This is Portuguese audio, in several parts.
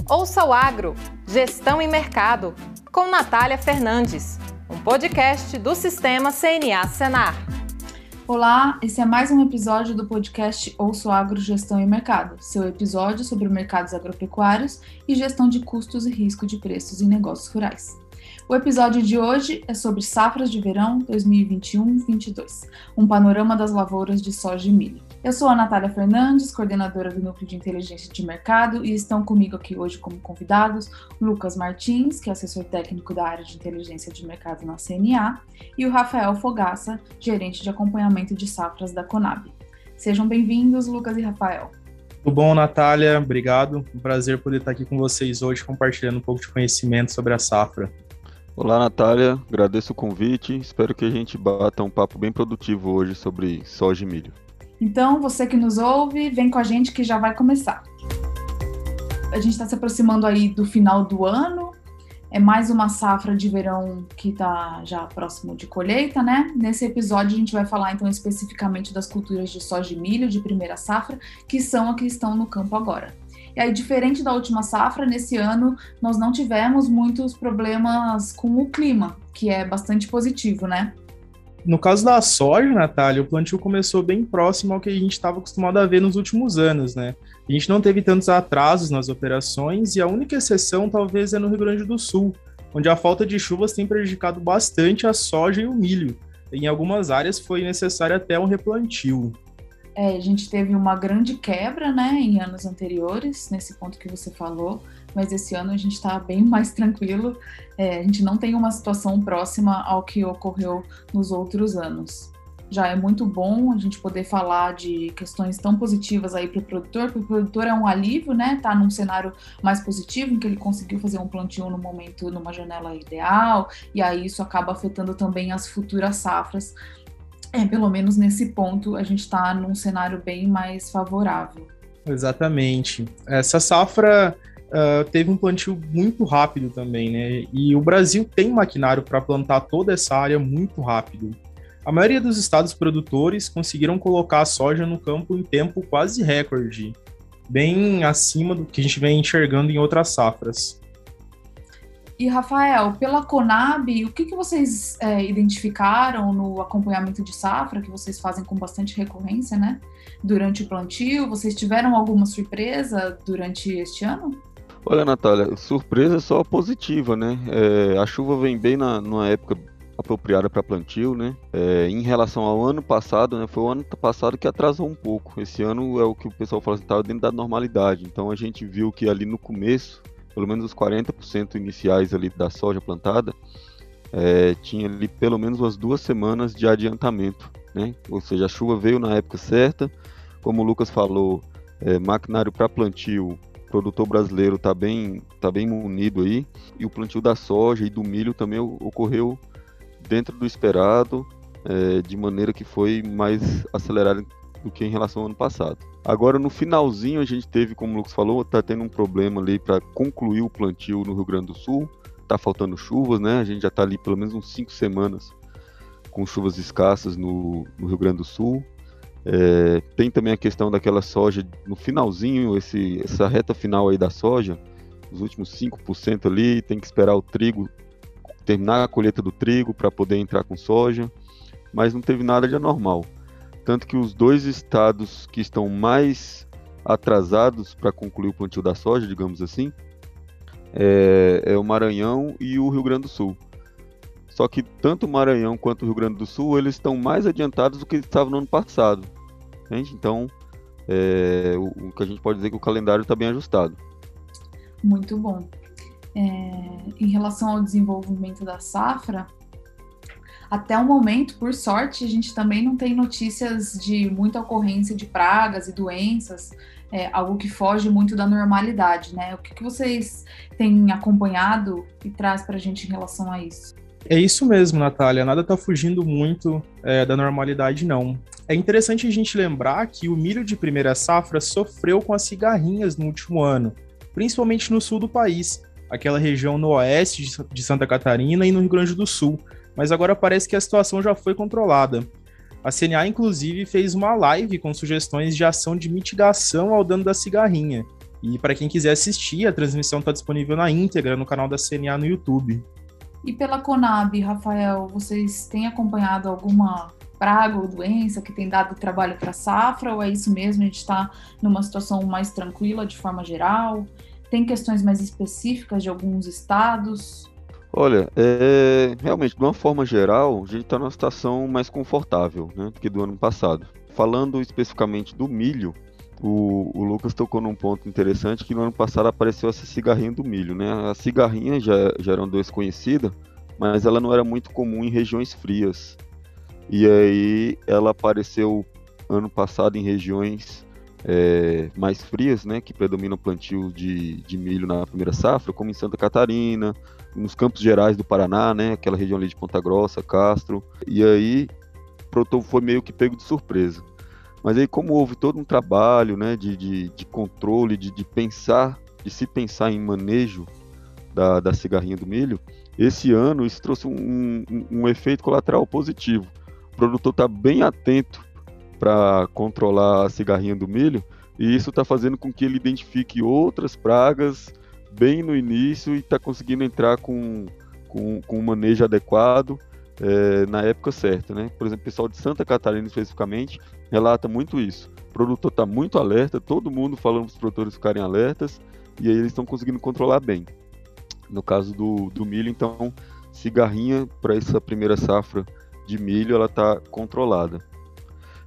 Ouça o Agro, Gestão e Mercado, com Natália Fernandes, um podcast do Sistema CNA Senar. Olá, esse é mais um episódio do podcast Ouça o Agro, Gestão e Mercado, seu episódio sobre mercados agropecuários e gestão de custos e risco de preços em negócios rurais. O episódio de hoje é sobre safras de verão 2021-22, um panorama das lavouras de soja e milho. Eu sou a Natália Fernandes, coordenadora do Núcleo de Inteligência de Mercado, e estão comigo aqui hoje como convidados o Lucas Martins, que é assessor técnico da área de Inteligência de Mercado na CNA, e o Rafael Fogaça, gerente de acompanhamento de safras da Conab. Sejam bem-vindos, Lucas e Rafael. Tudo bom, Natália? Obrigado. Um prazer poder estar aqui com vocês hoje, compartilhando um pouco de conhecimento sobre a safra. Olá, Natália. Agradeço o convite. Espero que a gente bata um papo bem produtivo hoje sobre soja e milho. Então, você que nos ouve, vem com a gente que já vai começar. A gente está se aproximando aí do final do ano, é mais uma safra de verão que está já próximo de colheita, né? Nesse episódio a gente vai falar então especificamente das culturas de soja e milho de primeira safra, que são as que estão no campo agora. E aí, diferente da última safra, nesse ano nós não tivemos muitos problemas com o clima, que é bastante positivo, né? No caso da soja, Natália, o plantio começou bem próximo ao que a gente estava acostumado a ver nos últimos anos, né? A gente não teve tantos atrasos nas operações e a única exceção talvez é no Rio Grande do Sul, onde a falta de chuvas tem prejudicado bastante a soja e o milho. Em algumas áreas foi necessário até um replantio. A gente teve uma grande quebra, né, em anos anteriores, nesse ponto que você falou, mas esse ano a gente está bem mais tranquilo, a gente não tem uma situação próxima ao que ocorreu nos outros anos. Já é muito bom a gente poder falar de questões tão positivas aí para o produtor é um alívio, né, tá num cenário mais positivo, em que ele conseguiu fazer um plantio no momento, numa janela ideal, e aí isso acaba afetando também as futuras safras. Pelo menos nesse ponto, a gente está num cenário bem mais favorável. Exatamente. Essa safra teve um plantio muito rápido também, né? E o Brasil tem maquinário para plantar toda essa área muito rápido. A maioria dos estados produtores conseguiram colocar a soja no campo em tempo quase recorde, bem acima do que a gente vem enxergando em outras safras. E, Rafael, pela Conab, o que vocês identificaram no acompanhamento de safra, que vocês fazem com bastante recorrência, né? Durante o plantio, vocês tiveram alguma surpresa durante este ano? Olha, Natália, surpresa só positiva, né? A chuva vem bem numa época apropriada para plantio, né? Em relação ao ano passado, né? Foi o ano passado que atrasou um pouco. Esse ano é o que o pessoal fala assim, estava dentro da normalidade. Então a gente viu que ali no começo, pelo menos os 40% iniciais ali da soja plantada, tinha ali pelo menos umas 2 semanas de adiantamento, né? Ou seja, a chuva veio na época certa, como o Lucas falou, maquinário para plantio, o produtor brasileiro está bem munido aí, e o plantio da soja e do milho também ocorreu dentro do esperado, de maneira que foi mais acelerado do que em relação ao ano passado. Agora, no finalzinho, a gente teve, como o Lucas falou, está tendo um problema ali para concluir o plantio no Rio Grande do Sul. Está faltando chuvas, né? A gente já está ali pelo menos uns 5 semanas com chuvas escassas no Rio Grande do Sul. Tem também a questão daquela soja no finalzinho, essa reta final aí da soja, os últimos 5% ali, tem que esperar o trigo, terminar a colheita do trigo para poder entrar com soja, mas não teve nada de anormal. Tanto que os 2 estados que estão mais atrasados para concluir o plantio da soja, digamos assim, é o Maranhão e o Rio Grande do Sul. Só que tanto o Maranhão quanto o Rio Grande do Sul, eles estão mais adiantados do que eles estavam no ano passado. Entende? Então, o que a gente pode dizer é que o calendário está bem ajustado. Muito bom. Em relação ao desenvolvimento da safra, até o momento, por sorte, a gente também não tem notícias de muita ocorrência de pragas e doenças, algo que foge muito da normalidade, né? O que vocês têm acompanhado e traz para a gente em relação a isso? É isso mesmo, Natália. Nada está fugindo muito da normalidade, não. É interessante a gente lembrar que o milho de primeira safra sofreu com as cigarrinhas no último ano, principalmente no sul do país, aquela região no oeste de Santa Catarina e no Rio Grande do Sul. Mas agora parece que a situação já foi controlada. A CNA, inclusive, fez uma live com sugestões de ação de mitigação ao dano da cigarrinha. E para quem quiser assistir, a transmissão está disponível na íntegra no canal da CNA no YouTube. E pela Conab, Rafael, vocês têm acompanhado alguma praga ou doença que tem dado trabalho para a safra, ou é isso mesmo, a gente está numa situação mais tranquila de forma geral? Tem questões mais específicas de alguns estados? Olha, realmente, de uma forma geral, a gente está numa situação mais confortável, né, do que do ano passado. Falando especificamente do milho, o Lucas tocou num ponto interessante, que no ano passado apareceu essa cigarrinha do milho, né? A cigarrinha já era uma doença conhecida, mas ela não era muito comum em regiões frias. E aí ela apareceu ano passado em regiões mais frias, né, que predominam plantio de milho na primeira safra, como em Santa Catarina, nos Campos Gerais do Paraná, né, aquela região ali de Ponta Grossa, Castro. E aí o produtor foi meio que pego de surpresa. Mas aí, como houve todo um trabalho, né, de controle, de se pensar em manejo da cigarrinha do milho, esse ano isso trouxe um efeito colateral positivo. O produtor está bem atento para controlar a cigarrinha do milho, e isso está fazendo com que ele identifique outras pragas bem no início e está conseguindo entrar com um manejo adequado na época certa, né? Por exemplo, o pessoal de Santa Catarina especificamente relata muito isso. O produtor está muito alerta, todo mundo falando para os produtores ficarem alertas, e aí eles estão conseguindo controlar bem. No caso do milho, então, cigarrinha para essa primeira safra de milho, ela está controlada.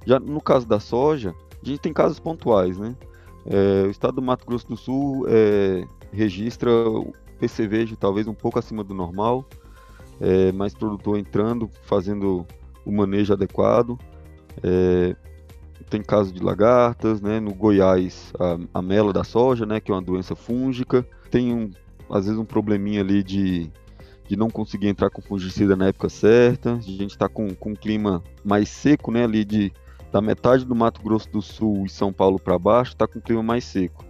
Já no caso da soja, a gente tem casos pontuais, né? O estado do Mato Grosso do Sul registra o percevejo talvez um pouco acima do normal, mais produtor entrando, fazendo o manejo adequado. Tem caso de lagartas, né? No Goiás, a mela da soja, né? Que é uma doença fúngica. Tem às vezes um probleminha ali de não conseguir entrar com fungicida na época certa. A gente está com um clima mais seco, né? Ali da metade do Mato Grosso do Sul e São Paulo para baixo, está com um clima mais seco.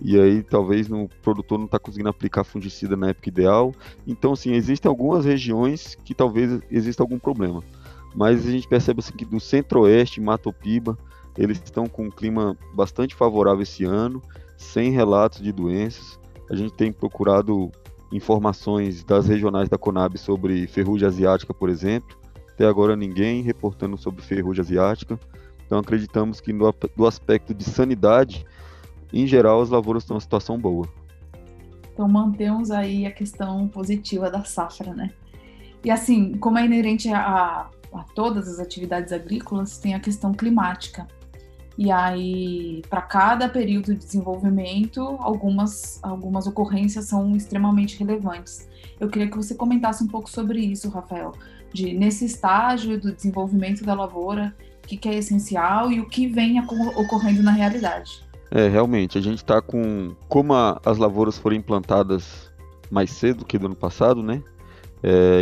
E aí talvez o produtor não está conseguindo aplicar fungicida na época ideal. Então, assim, existem algumas regiões que talvez exista algum problema. Mas a gente percebe assim, que do Centro-Oeste, Mato Piba, eles estão com um clima bastante favorável esse ano, sem relatos de doenças. A gente tem procurado informações das regionais da Conab sobre ferrugem asiática, por exemplo. Até agora ninguém reportando sobre ferrugem asiática. Então acreditamos que do aspecto de sanidade, em geral, as lavouras estão em uma situação boa. Então mantemos aí a questão positiva da safra, né? E assim, como é inerente a todas as atividades agrícolas, tem a questão climática. E aí, para cada período de desenvolvimento, algumas ocorrências são extremamente relevantes. Eu queria que você comentasse um pouco sobre isso, Rafael, nesse estágio do desenvolvimento da lavoura, o que é essencial e o que vem ocorrendo na realidade. Realmente, a gente está como as lavouras foram implantadas mais cedo que do ano passado, né?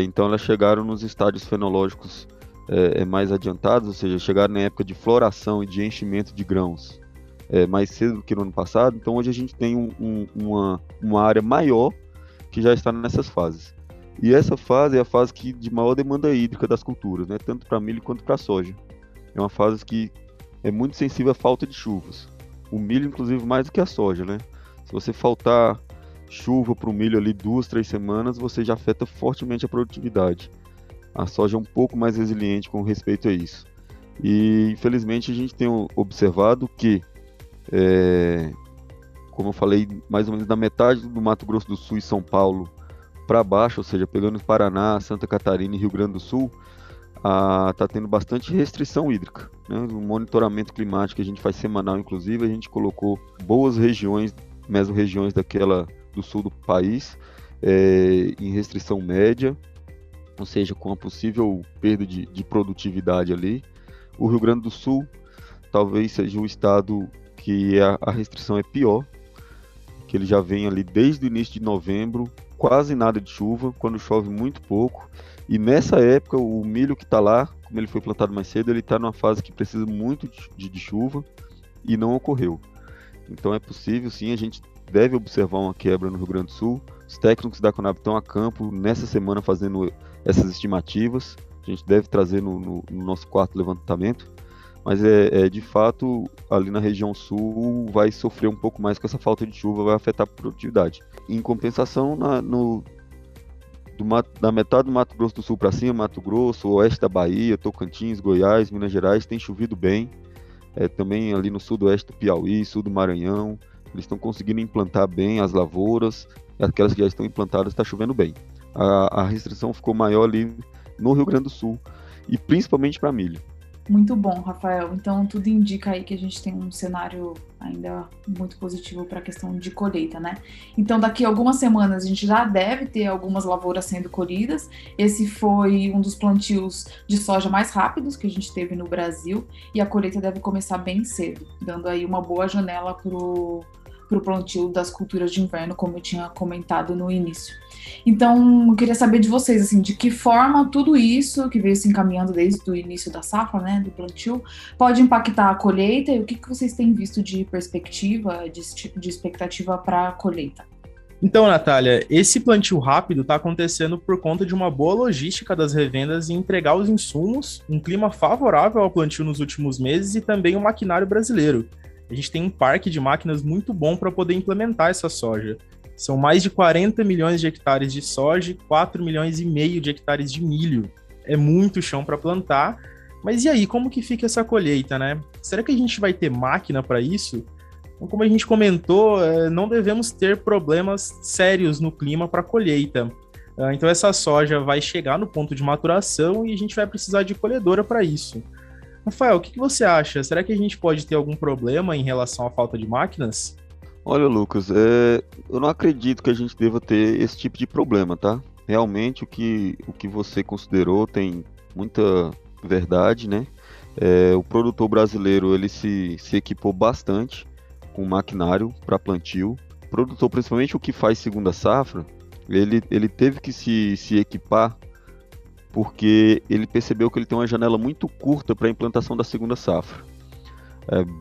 Então elas chegaram nos estádios fenológicos mais adiantados, ou seja, chegaram na época de floração e de enchimento de grãos mais cedo do que no ano passado. Então hoje a gente tem uma área maior que já está nessas fases. E essa fase é a fase de maior demanda hídrica das culturas, né? Tanto para milho quanto para soja. É uma fase que é muito sensível à falta de chuvas. O milho, inclusive, mais do que a soja, né? Se você faltar chuva para o milho ali 2-3 semanas, você já afeta fortemente a produtividade. A soja é um pouco mais resiliente com respeito a isso. E, infelizmente, a gente tem observado que, como eu falei, mais ou menos da metade do Mato Grosso do Sul e São Paulo para baixo, ou seja, pegando Paraná, Santa Catarina e Rio Grande do Sul, está tendo bastante restrição hídrica, né? O monitoramento climático que a gente faz semanal, inclusive, a gente colocou boas regiões, mesorregiões do sul do país, em restrição média, ou seja, com a possível perda de produtividade ali. O Rio Grande do Sul talvez seja o estado que a restrição é pior, que ele já vem ali desde o início de novembro, quase nada de chuva, quando chove muito pouco. E nessa época, o milho que está lá, como ele foi plantado mais cedo, ele está numa fase que precisa muito de chuva e não ocorreu. Então é possível, sim, a gente deve observar uma quebra no Rio Grande do Sul. Os técnicos da Conab estão a campo nessa semana fazendo essas estimativas. A gente deve trazer no nosso quarto levantamento. Mas de fato, ali na região sul vai sofrer um pouco mais com essa falta de chuva, vai afetar a produtividade. Em compensação, da metade do Mato Grosso do Sul para cima, Mato Grosso, oeste da Bahia, Tocantins, Goiás, Minas Gerais, tem chovido bem. Também ali no sudoeste do Piauí, sul do Maranhão, eles estão conseguindo implantar bem as lavouras, aquelas que já estão implantadas está chovendo bem. A restrição ficou maior ali no Rio Grande do Sul, e principalmente para milho. Muito bom, Rafael. Então, tudo indica aí que a gente tem um cenário ainda muito positivo para a questão de colheita, né? Então, daqui a algumas semanas, a gente já deve ter algumas lavouras sendo colhidas. Esse foi um dos plantios de soja mais rápidos que a gente teve no Brasil, e a colheita deve começar bem cedo, dando aí uma boa janela para o plantio das culturas de inverno, como eu tinha comentado no início. Então, eu queria saber de vocês, assim, de que forma tudo isso que veio se encaminhando desde o início da safra, né, do plantio, pode impactar a colheita, e o que vocês têm visto de perspectiva, de expectativa para a colheita? Então, Natália, esse plantio rápido está acontecendo por conta de uma boa logística das revendas em entregar os insumos, um clima favorável ao plantio nos últimos meses e também o maquinário brasileiro. A gente tem um parque de máquinas muito bom para poder implementar essa soja. São mais de 40 milhões de hectares de soja e 4 milhões e meio de hectares de milho. É muito chão para plantar. Mas e aí, como que fica essa colheita, né? Será que a gente vai ter máquina para isso? Então, como a gente comentou, não devemos ter problemas sérios no clima para a colheita. Então essa soja vai chegar no ponto de maturação e a gente vai precisar de colhedora para isso. Rafael, o que você acha? Será que a gente pode ter algum problema em relação à falta de máquinas? Olha, Lucas, eu não acredito que a gente deva ter esse tipo de problema, tá? Realmente o que você considerou tem muita verdade, né? O produtor brasileiro ele se equipou bastante com maquinário para plantio. O produtor, principalmente o que faz segunda safra, ele teve que se equipar porque ele percebeu que ele tem uma janela muito curta para a implantação da segunda safra.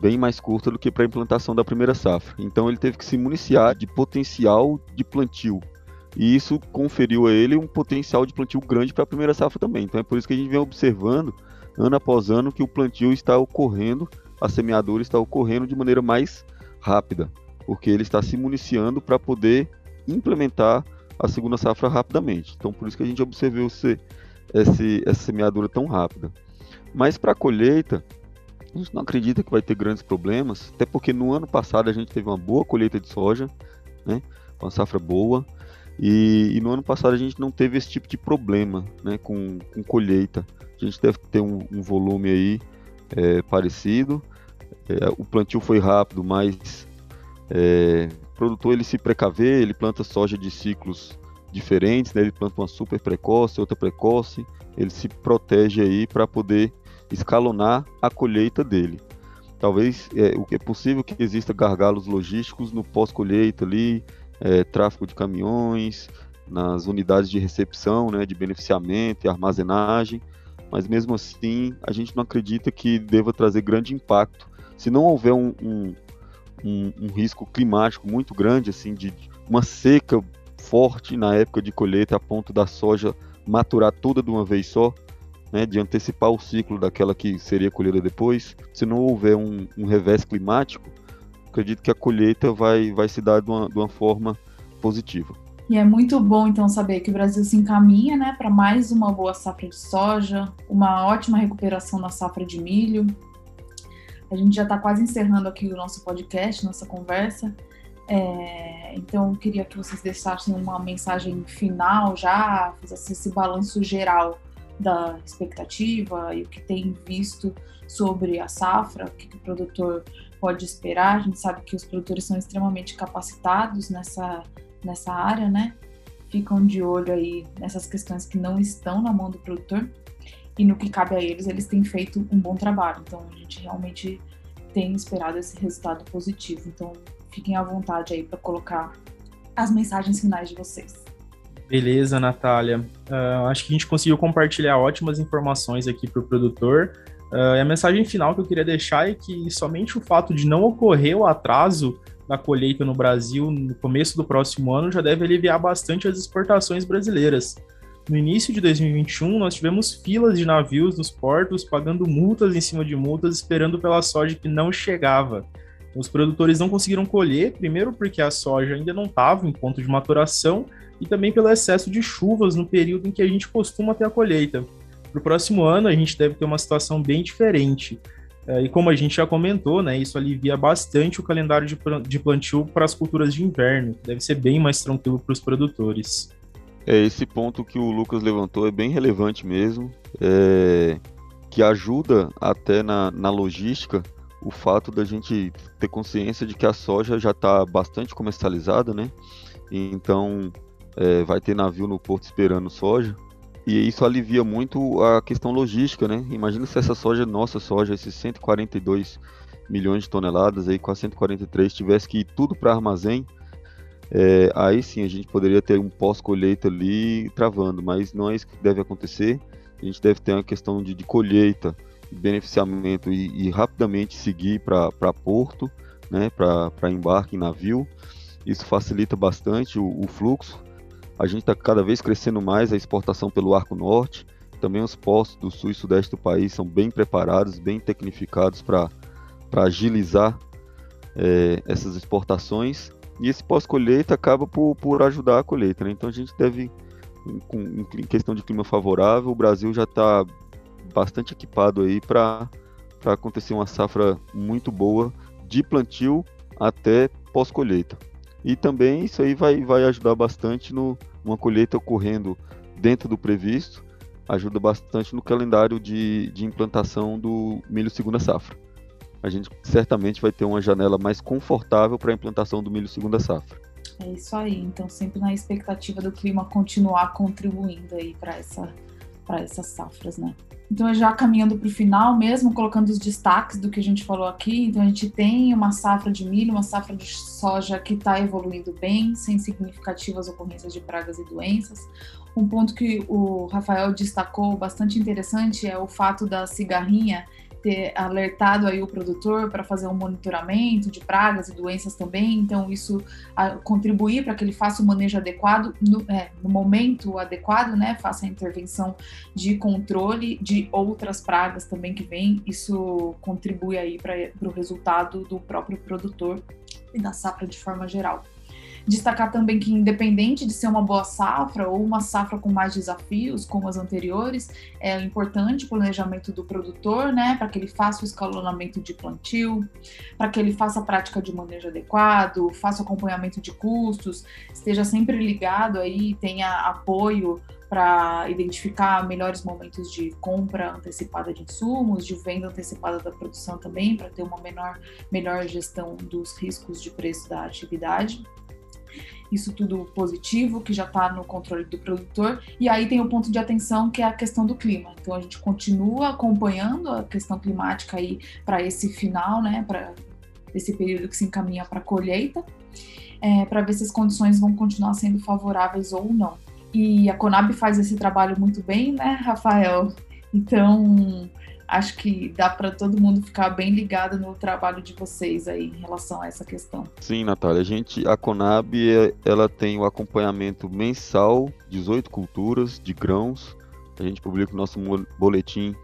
Bem mais curta do que para a implantação da primeira safra. Então ele teve que se municiar de potencial de plantio. E isso conferiu a ele um potencial de plantio grande para a primeira safra também. Então é por isso que a gente vem observando, ano após ano, que o plantio está ocorrendo, a semeadura está ocorrendo de maneira mais rápida, porque ele está se municiando para poder implementar a segunda safra rapidamente. Então por isso que a gente observou essa semeadura tão rápida. Mas para a colheita, a gente não acredita que vai ter grandes problemas, até porque no ano passado a gente teve uma boa colheita de soja, né, uma safra boa, e no ano passado a gente não teve esse tipo de problema, né, com colheita. A gente deve ter um volume aí parecido. O plantio foi rápido, mas o produtor ele se precaver, ele planta soja de ciclos diferentes, né, ele planta uma super precoce, outra precoce, ele se protege aí para poder escalonar a colheita dele. Talvez o que é possível que exista gargalos logísticos no pós-colheita ali, tráfego de caminhões, nas unidades de recepção, né, de beneficiamento e armazenagem, mas mesmo assim a gente não acredita que deva trazer grande impacto. Se não houver um risco climático muito grande, assim, de uma seca forte na época de colheita a ponto da soja maturar toda de uma vez só, né, de antecipar o ciclo daquela que seria colhida depois. Se não houver um revés climático, acredito que a colheita vai se dar de uma forma positiva. E é muito bom, então, saber que o Brasil se encaminha, né, para mais uma boa safra de soja, uma ótima recuperação na safra de milho. A gente já está quase encerrando aqui o nosso podcast, nossa conversa. Então, eu queria que vocês deixassem uma mensagem final já, fizessem esse balanço geral da expectativa e o que tem visto sobre a safra, o que o produtor pode esperar. A gente sabe que os produtores são extremamente capacitados nessa área, né? Ficam de olho aí nessas questões que não estão na mão do produtor, e no que cabe a eles têm feito um bom trabalho. Então, a gente realmente tem esperado esse resultado positivo. Então, fiquem à vontade aí para colocar as mensagens finais de vocês. Beleza, Natália. Acho que a gente conseguiu compartilhar ótimas informações aqui para o produtor. E a mensagem final que eu queria deixar é que somente o fato de não ocorrer o atraso da colheita no Brasil no começo do próximo ano já deve aliviar bastante as exportações brasileiras. No início de 2021, nós tivemos filas de navios nos portos, pagando multas em cima de multas, esperando pela soja que não chegava. Os produtores não conseguiram colher, primeiro porque a soja ainda não estava em ponto de maturação, e também pelo excesso de chuvas no período em que a gente costuma ter a colheita. Para o próximo ano, a gente deve ter uma situação bem diferente. E como a gente já comentou, né, isso alivia bastante o calendário de plantio para as culturas de inverno, que deve ser bem mais tranquilo para os produtores. Esse ponto que o Lucas levantou é bem relevante mesmo, que ajuda até na logística o fato da gente ter consciência de que a soja já está bastante comercializada, né? Então vai ter navio no porto esperando soja, e isso alivia muito a questão logística, né? Imagina se essa soja, nossa soja, esses 142 milhões de toneladas, aí quase 143, tivesse que ir tudo para armazém, aí sim a gente poderia ter um pós-colheita ali travando, mas não é isso que deve acontecer. A gente deve ter uma questão de colheita, beneficiamento e rapidamente seguir para porto, né, para embarque em navio. Isso facilita bastante o fluxo. A gente está cada vez crescendo mais a exportação pelo Arco Norte. Também os portos do sul e sudeste do país são bem preparados, bem tecnificados para agilizar essas exportações. E esse pós-colheita acaba por ajudar a colheita, né? Então a gente deve, em questão de clima favorável, o Brasil já está bastante equipado aí para acontecer uma safra muito boa de plantio até pós-colheita. E também isso aí vai ajudar bastante numa colheita ocorrendo dentro do previsto, ajuda bastante no calendário de implantação do milho segunda safra. A gente certamente vai ter uma janela mais confortável para a implantação do milho segunda safra. É isso aí, então sempre na expectativa do clima continuar contribuindo aí para essas safras, né? Então, já caminhando para o final mesmo, colocando os destaques do que a gente falou aqui, então a gente tem uma safra de milho, uma safra de soja que está evoluindo bem, sem significativas ocorrências de pragas e doenças. Um ponto que o Rafael destacou bastante interessante é o fato da cigarrinha ter alertado aí o produtor para fazer um monitoramento de pragas e doenças também, então isso contribuir para que ele faça o manejo adequado no momento adequado, né, faça a intervenção de controle de outras pragas também que vem, isso contribui aí para o resultado do próprio produtor e da safra de forma geral. Destacar também que, independente de ser uma boa safra ou uma safra com mais desafios, como as anteriores, é importante o planejamento do produtor, né, para que ele faça o escalonamento de plantio, para que ele faça a prática de manejo adequado, faça o acompanhamento de custos, esteja sempre ligado aí, tenha apoio para identificar melhores momentos de compra antecipada de insumos, de venda antecipada da produção também, para ter uma melhor gestão dos riscos de preço da atividade. Isso tudo positivo, que já está no controle do produtor. E aí tem o ponto de atenção, que é a questão do clima. Então a gente continua acompanhando a questão climática aí para esse final, né, para esse período que se encaminha para a colheita, para ver se as condições vão continuar sendo favoráveis ou não. E a Conab faz esse trabalho muito bem, né, Rafael? Então, acho que dá para todo mundo ficar bem ligado no trabalho de vocês aí em relação a essa questão. Sim, Natália, a Conab, ela tem o acompanhamento mensal, 18 culturas de grãos. A gente publica o nosso boletim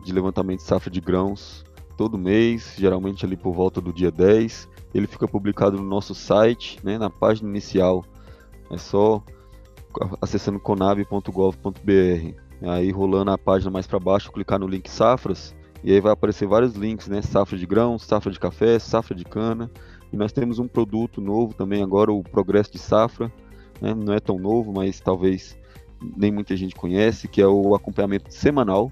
de levantamento de safra de grãos todo mês, geralmente ali por volta do dia 10. Ele fica publicado no nosso site, né, na página inicial. É só acessando conab.gov.br. Aí rolando a página mais para baixo, clicar no link safras, e aí vai aparecer vários links, né? Safra de grãos, safra de café, safra de cana. E nós temos um produto novo também agora, o Progresso de Safra, né? Não é tão novo, mas talvez nem muita gente conhece, que é o acompanhamento semanal.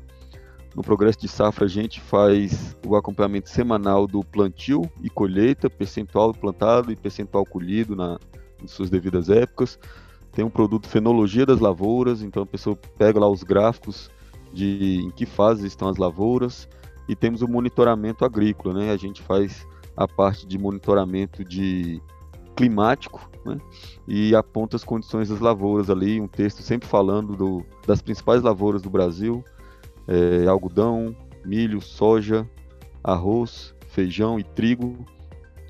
No Progresso de Safra a gente faz o acompanhamento semanal do plantio e colheita, percentual plantado e percentual colhido em suas devidas épocas. Tem um produto Fenologia das Lavouras, então a pessoa pega lá os gráficos de em que fase estão as lavouras, e temos o monitoramento agrícola, né? A gente faz a parte de monitoramento climático, né? E aponta as condições das lavouras ali, um texto sempre falando das principais lavouras do Brasil, algodão, milho, soja, arroz, feijão e trigo.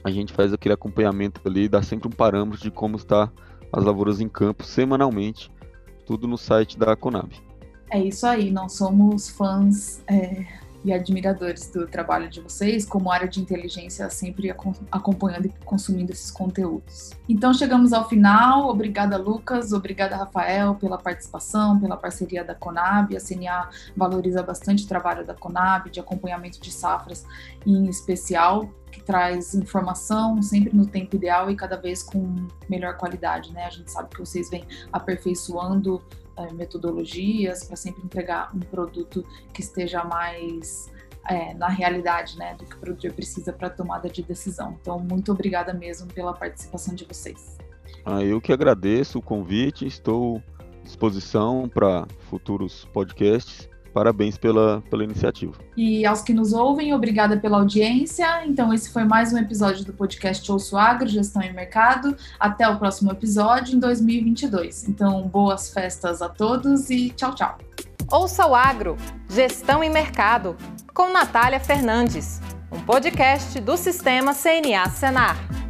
A gente faz aquele acompanhamento ali, dá sempre um parâmetro de como está as lavouras em campo semanalmente, tudo no site da Conab. É isso aí, nós somos fãs e admiradores do trabalho de vocês, como área de inteligência, sempre acompanhando e consumindo esses conteúdos. Então chegamos ao final. Obrigada, Lucas, obrigada, Rafael, pela participação, pela parceria da Conab. A CNA valoriza bastante o trabalho da Conab, de acompanhamento de safras em especial, que traz informação sempre no tempo ideal e cada vez com melhor qualidade, né? A gente sabe que vocês vêm aperfeiçoando metodologias para sempre entregar um produto que esteja mais na realidade, né, do que o produtor precisa para a tomada de decisão. Então, muito obrigada mesmo pela participação de vocês. Eu que agradeço o convite, estou à disposição para futuros podcasts. Parabéns pela iniciativa. E aos que nos ouvem, obrigada pela audiência. Então, esse foi mais um episódio do podcast Ouço Agro, Gestão e Mercado. Até o próximo episódio em 2022. Então, boas festas a todos e tchau, tchau. Ouça o Agro, Gestão e Mercado, com Natália Fernandes, um podcast do Sistema CNA Senar.